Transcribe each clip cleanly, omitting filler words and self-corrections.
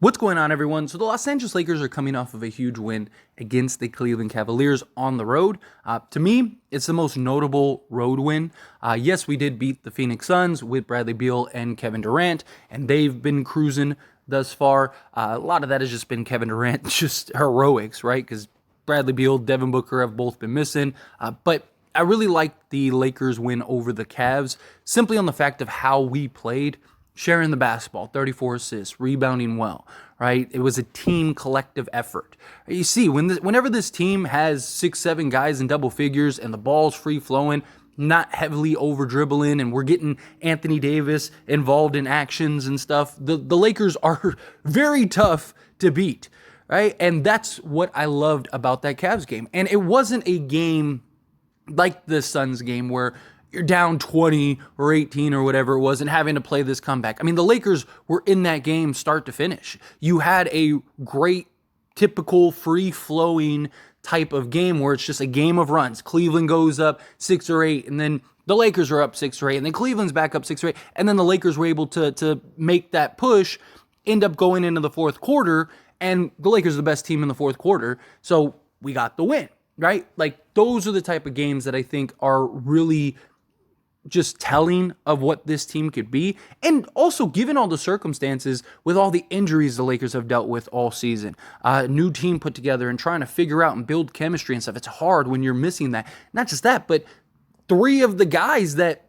What's going on, everyone? So the Los Angeles Lakers are coming off of a huge win against the Cleveland Cavaliers on the road. To me, it's the most notable road win. Yes, we did beat the Phoenix Suns with Bradley Beal and Kevin Durant, and they've been cruising thus far. A lot of that has just been Kevin Durant, just heroics, right? Because Bradley Beal, Devin Booker have both been missing. But I really like the Lakers win over the Cavs simply on the fact of how we played. Sharing the basketball, 34 assists, rebounding well, right? It was a team collective effort. You see, whenever this team has 6, 7 guys in double figures and the ball's free flowing, not heavily over dribbling, and we're getting Anthony Davis involved in actions and stuff, the Lakers are very tough to beat, right? And that's what I loved about that Cavs game. And it wasn't a game like the Suns game where you're down 20 or 18 or whatever it was and having to play this comeback. I mean, the Lakers were in that game start to finish. You had a great, typical, free-flowing type of game where it's just a game of runs. Cleveland goes up 6 or 8, and then the Lakers are up 6 or 8, and then Cleveland's back up 6 or 8, and then the Lakers were able to make that push, end up going into the fourth quarter, and the Lakers are the best team in the fourth quarter, so we got the win, right? Like, those are the type of games that I think are really just telling of what this team could be. And also, given all the circumstances with all the injuries the Lakers have dealt with all season, new team put together and trying to figure out and build chemistry and stuff. It's hard when you're missing that. Not just that, but 3 of the guys that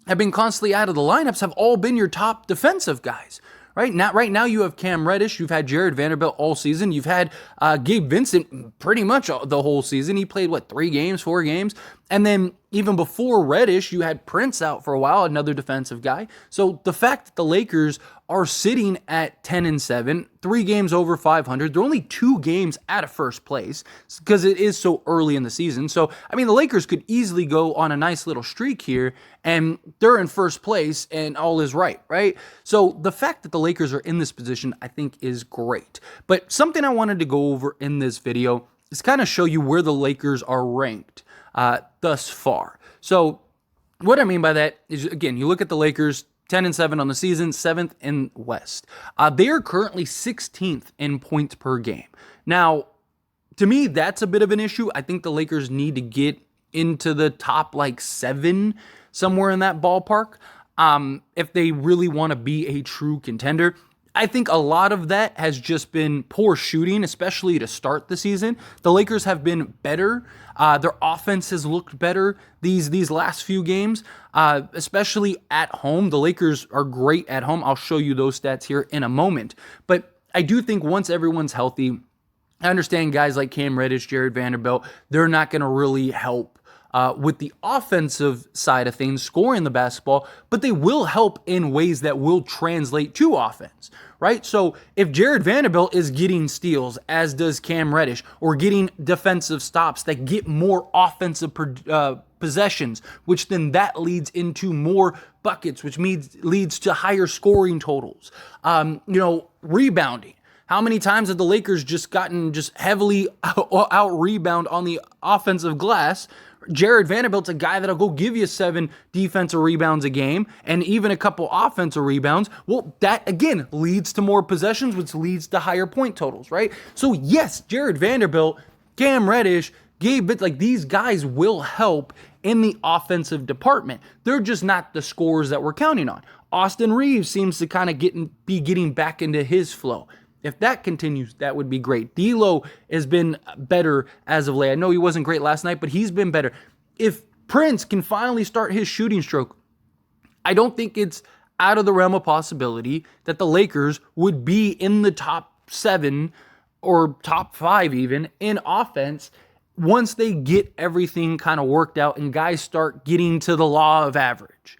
have been constantly out of the lineups have all been your top defensive guys. Right now, you have Cam Reddish. You've had Jarred Vanderbilt all season. You've had Gabe Vincent pretty much the whole season. He played, 3 games, 4 games? And then even before Reddish, you had Prince out for a while, another defensive guy. So the fact that the Lakers are sitting at 10-7, 3 games over 500, they're only 2 games out of first place because it is so early in the season. So, I mean, the Lakers could easily go on a nice little streak here, and they're in first place, and all is right? So the fact that the Lakers are in this position, I think, is great. But something I wanted to go over in this video is kind of show you where the Lakers are ranked thus far. So what I mean by that is, again, you look at the Lakers, 10-7 on the season, 7th in West. They are currently 16th in points per game. Now, to me, that's a bit of an issue. I think the Lakers need to get into the top 7, somewhere in that ballpark, if they really want to be a true contender. I think a lot of that has just been poor shooting, especially to start the season. The Lakers have been better. Their offense has looked better these last few games, especially at home. The Lakers are great at home. I'll show you those stats here in a moment. But I do think once everyone's healthy, I understand guys like Cam Reddish, Jarred Vanderbilt, they're not going to really help with the offensive side of things, scoring the basketball, but they will help in ways that will translate to offense, right? So if Jarred Vanderbilt is getting steals, as does Cam Reddish, or getting defensive stops that get more offensive possessions, which then that leads into more buckets, which leads to higher scoring totals, rebounding. How many times have the Lakers just gotten heavily out rebound on the offensive glass? Jarred Vanderbilt's a guy that'll go give you 7 defensive rebounds a game and even a couple offensive rebounds. Well, that, again, leads to more possessions, which leads to higher point totals, right? So, yes, Jarred Vanderbilt, Cam Reddish, Gabe Vitt, these guys will help in the offensive department. They're just not the scorers that we're counting on. Austin Reeves seems to kind of be getting back into his flow. If that continues, that would be great. D'Lo has been better as of late. I know he wasn't great last night, but he's been better. If Prince can finally start his shooting stroke, I don't think it's out of the realm of possibility that the Lakers would be in the top 7 or top 5 even in offense once they get everything kind of worked out and guys start getting to the law of average.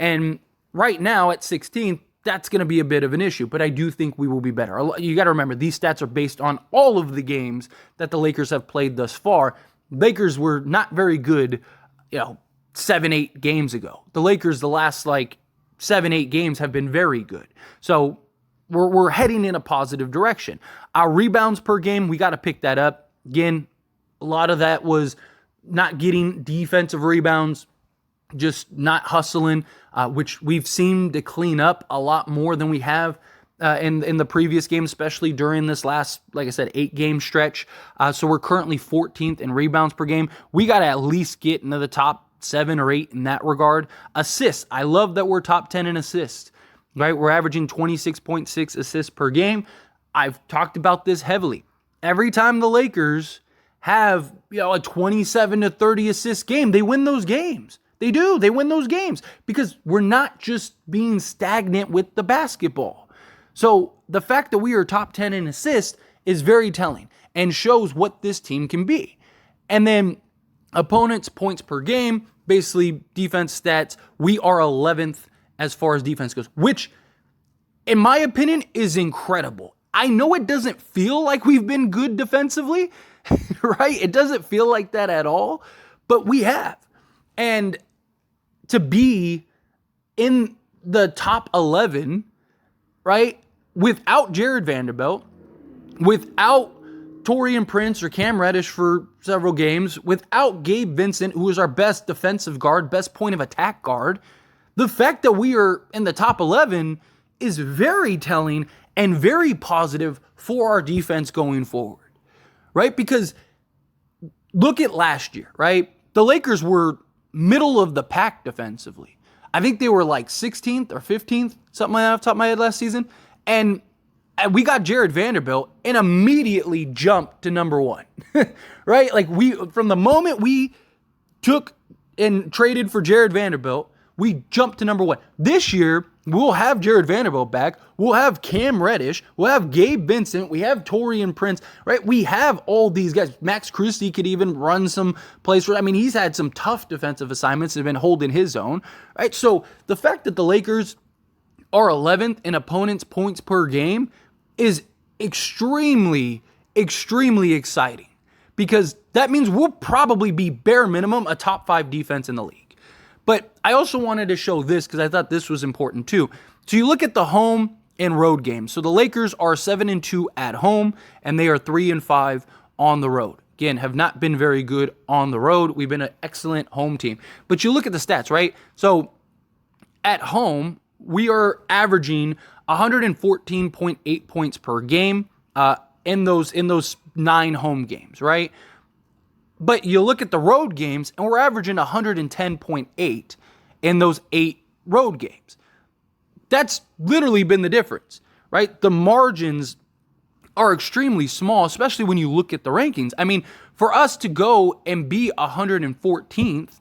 And right now at 16th, that's going to be a bit of an issue, but I do think we will be better. You got to remember, these stats are based on all of the games that the Lakers have played thus far. Lakers were not very good, 7, 8 games ago. The Lakers, the last 7, 8 games have been very good. So we're heading in a positive direction. Our rebounds per game, we got to pick that up. Again, a lot of that was not getting defensive rebounds, just not hustling, which we've seemed to clean up a lot more than we have in the previous game, especially during this last, like I said, 8-game stretch. So we're currently 14th in rebounds per game. We got to at least get into the top 7 or 8 in that regard. Assists. I love that we're top 10 in assists, right? We're averaging 26.6 assists per game. I've talked about this heavily. Every time the Lakers have, a 27 to 30 assist game, they win those games. They do. They win those games because we're not just being stagnant with the basketball. So the fact that we are top 10 in assists is very telling and shows what this team can be. And then opponents' points per game, basically defense stats, we are 11th as far as defense goes, which in my opinion is incredible. I know it doesn't feel like we've been good defensively, right? It doesn't feel like that at all, but we have. And to be in the top 11, right, without Jarred Vanderbilt, without Taurean Prince or Cam Reddish for several games, without Gabe Vincent, who is our best defensive guard, best point of attack guard, the fact that we are in the top 11 is very telling and very positive for our defense going forward, right? Because look at last year, right? The Lakers were middle of the pack defensively. I think they were like 16th or 15th, something like that off the top of my head last season. And we got Jarred Vanderbilt and immediately jumped to number 1, right? Like from the moment we took and traded for Jarred Vanderbilt, we jumped to number 1. This year, we'll have Jarred Vanderbilt back. We'll have Cam Reddish. We'll have Gabe Vincent. We have Taurean Prince, right? We have all these guys. Max Christie could even run some plays. He's had some tough defensive assignments and been holding his own, right? So the fact that the Lakers are 11th in opponents' points per game is extremely, extremely exciting because that means we'll probably be bare minimum a top 5 defense in the league. But I also wanted to show this because I thought this was important too. So you look at the home and road games. So the Lakers are 7-2 at home and they are 3-5 on the road. Again, have not been very good on the road. We've been an excellent home team. But you look at the stats, right? So at home, we are averaging 114.8 points per game in those 9 home games, right? But you look at the road games, and we're averaging 110.8 in those 8 road games. That's literally been the difference, right? The margins are extremely small, especially when you look at the rankings. For us to go and be 114th,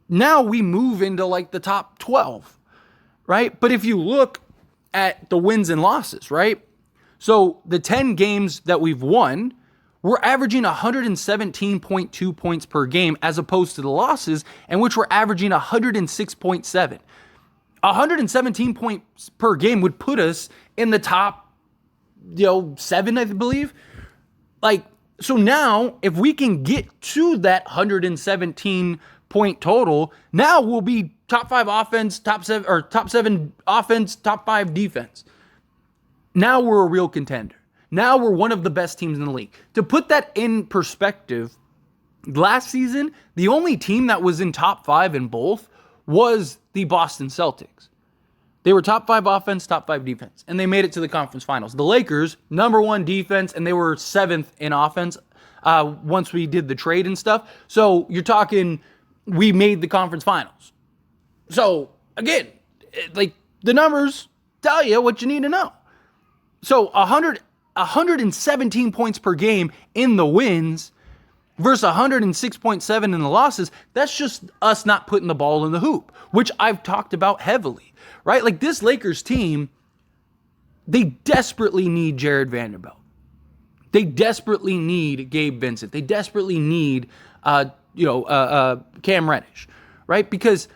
now we move into like the top 12, right? But if you look at the wins and losses, right? So the 10 games that we've won, we're averaging 117.2 points per game as opposed to the losses, in which we're averaging 106.7. 117 points per game would put us in the top, 7, I believe. So now, if we can get to that 117 point total, now we'll be top 5 offense, top 7 offense, top 5 defense. Now we're a real contender. Now we're one of the best teams in the league. To put that in perspective, last season, the only team that was in top 5 in both was the Boston Celtics. They were top 5 offense, top 5 defense, and they made it to the conference finals. The Lakers, number 1 defense, and they were 7th in offense once we did the trade and stuff. So you're talking, we made the conference finals. So again, the numbers tell you what you need to know. So 117 points per game in the wins versus 106.7 in the losses. That's just us not putting the ball in the hoop, which I've talked about heavily, right? This Lakers team, they desperately need Jarred Vanderbilt. They desperately need Gabe Vincent. They desperately need, Cam Reddish, right? Because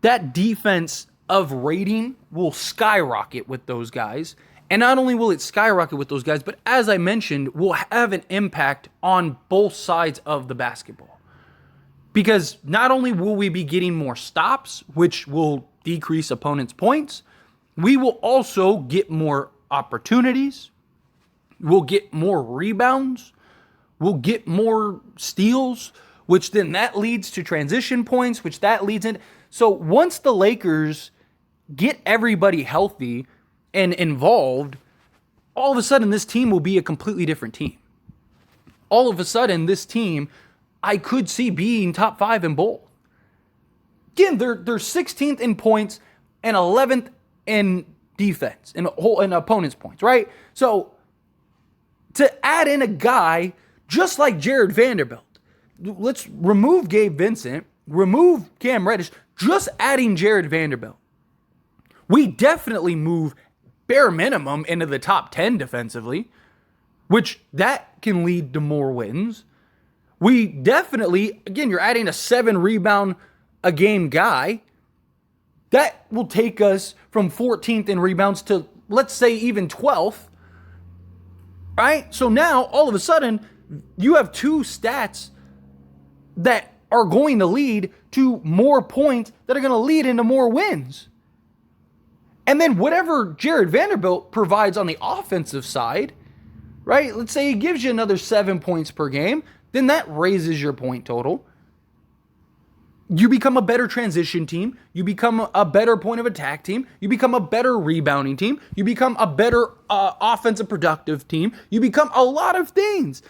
that defense of rating will skyrocket with those guys. And not only will it skyrocket with those guys, but as I mentioned, will have an impact on both sides of the basketball. Because not only will we be getting more stops, which will decrease opponents' points, we will also get more opportunities. We'll get more rebounds. We'll get more steals, which then that leads to transition points, which that leads in. So once the Lakers get everybody healthy, and involved, all of a sudden this team will be a completely different team. All of a sudden this team, I could see being top 5 in both. Again, they're 16th in points and 11th in defense, in opponent's points, right? So to add in a guy just like Jarred Vanderbilt, let's remove Gabe Vincent, remove Cam Reddish, just adding Jarred Vanderbilt. We definitely move bare minimum into the top 10 defensively, which that can lead to more wins. We definitely, again, you're adding a 7 rebound a game guy. That will take us from 14th in rebounds to, let's say, even 12th. Right? So now, all of a sudden, you have 2 stats that are going to lead to more points that are going to lead into more wins. And then whatever Jarred Vanderbilt provides on the offensive side, right? Let's say he gives you another 7 points per game, then that raises your point total. You become a better transition team. You become a better point of attack team. You become a better rebounding team. You become a better offensive productive team. You become a lot of things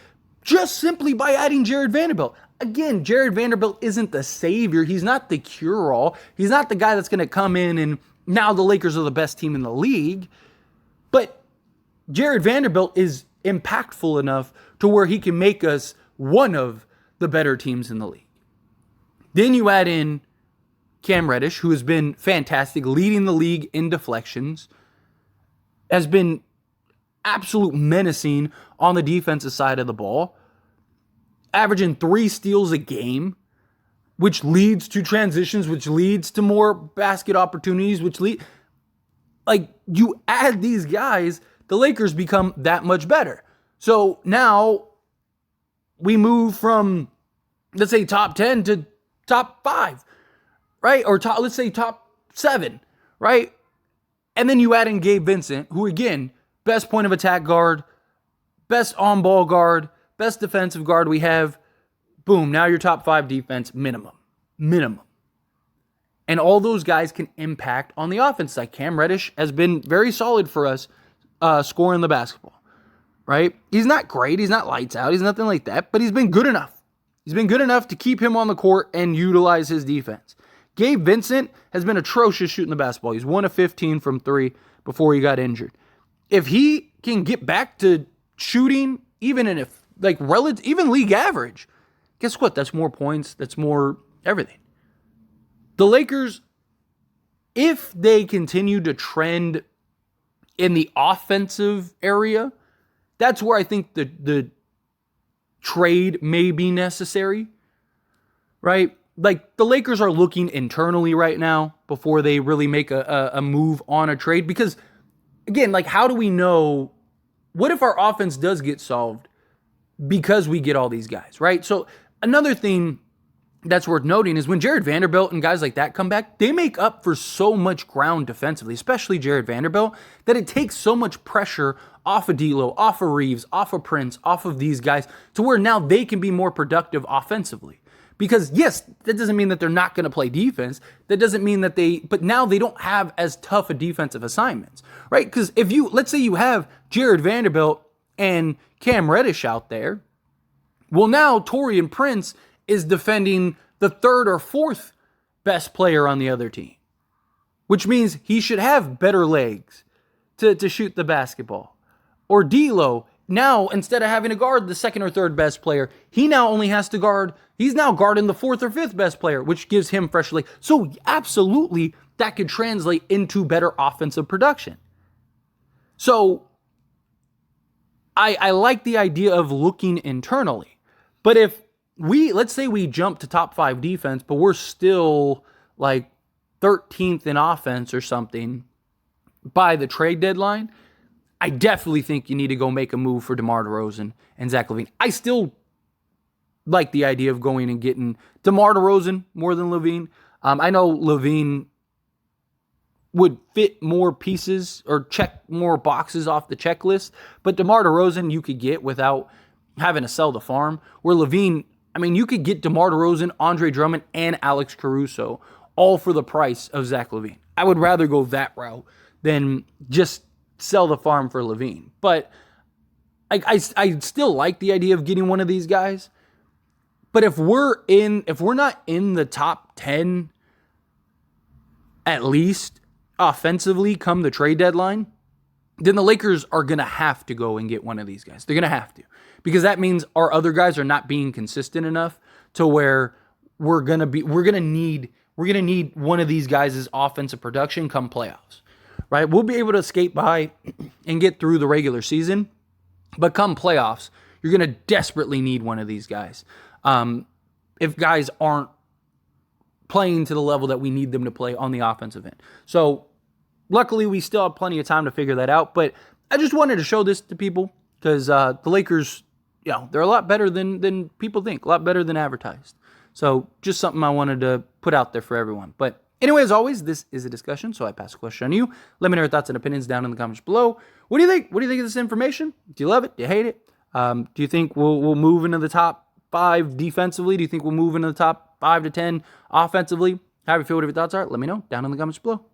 just simply by adding Jarred Vanderbilt. Again, Jarred Vanderbilt isn't the savior. He's not the cure-all. He's not the guy that's going to come in and now the Lakers are the best team in the league. But Jarred Vanderbilt is impactful enough to where he can make us one of the better teams in the league. Then you add in Cam Reddish, who has been fantastic, leading the league in deflections, has been absolute menacing on the defensive side of the ball, averaging 3 steals a game, which leads to transitions, which leads to more basket opportunities, you add these guys, the Lakers become that much better. So now we move from, let's say, top 10 to top 5, right? Or let's say top 7, right? And then you add in Gabe Vincent, who again, best point of attack guard, best on-ball guard, best defensive guard we have. Boom, now you're top 5 defense minimum. And all those guys can impact on the offense. Like Cam Reddish has been very solid for us scoring the basketball, right? He's not great. He's not lights out. He's nothing like that, but he's been good enough. He's been good enough to keep him on the court and utilize his defense. Gabe Vincent has been atrocious shooting the basketball. He's 1 of 15 from 3 before he got injured. If he can get back to shooting even even league average, guess what? That's more points. That's more everything. The Lakers, if they continue to trend in the offensive area, that's where I think the trade may be necessary, right? Like the Lakers are looking internally right now before they really make a move on a trade. Because again, like how do we know, what if our offense does get solved because we get all these guys, right? So another thing that's worth noting is when Jarred Vanderbilt and guys like that come back, they make up for so much ground defensively, especially Jarred Vanderbilt, that it takes so much pressure off of D'Lo, off of Reeves, off of Prince, off of these guys, to where now they can be more productive offensively. Because yes, that doesn't mean that they're not going to play defense. That doesn't mean that but now they don't have as tough a defensive assignments, right? Because let's say you have Jarred Vanderbilt and Cam Reddish out there, well now Taurean Prince is defending the 3rd or 4th best player on the other team, which means he should have better legs to shoot the basketball. Or D'Lo, now instead of having to guard the 2nd or 3rd best player, he now only has to guard, he's now guarding the 4th or 5th best player, which gives him fresh legs. So absolutely, that could translate into better offensive production. So I like the idea of looking internally. But if let's say we jump to top 5 defense, but we're still like 13th in offense or something by the trade deadline, I definitely think you need to go make a move for DeMar DeRozan and Zach LaVine. I still like the idea of going and getting DeMar DeRozan more than LaVine. I know LaVine would fit more pieces or check more boxes off the checklist, but DeMar DeRozan you could get without having to sell the farm. Where LaVine, I mean, you could get DeMar DeRozan, Andre Drummond, and Alex Caruso all for the price of Zach LaVine. I would rather go that route than just sell the farm for LaVine. But I still like the idea of getting one of these guys. But if we're not in the top 10 at least offensively come the trade deadline, then the Lakers are going to have to go and get one of these guys. They're going to have to, because that means our other guys are not being consistent enough to where we're going to need one of these guys' offensive production come playoffs, right? We'll be able to skate by and get through the regular season, but come playoffs, you're going to desperately need one of these guys. If guys aren't playing to the level that we need them to play on the offensive end. So luckily we still have plenty of time to figure that out, but I just wanted to show this to people because the Lakers, they're a lot better than people think, a lot better than advertised. So just something I wanted to put out there for everyone. But anyway, as always, this is a discussion, so I pass the question on you. Let me know your thoughts and opinions down in the comments below. What do you think? What do you think of this information? Do you love it? Do you hate it? Do you think we'll move into the top 5 defensively? Do you think we'll move into the top 5 to 10 offensively? How do you feel? What your thoughts are? Let me know down in the comments below.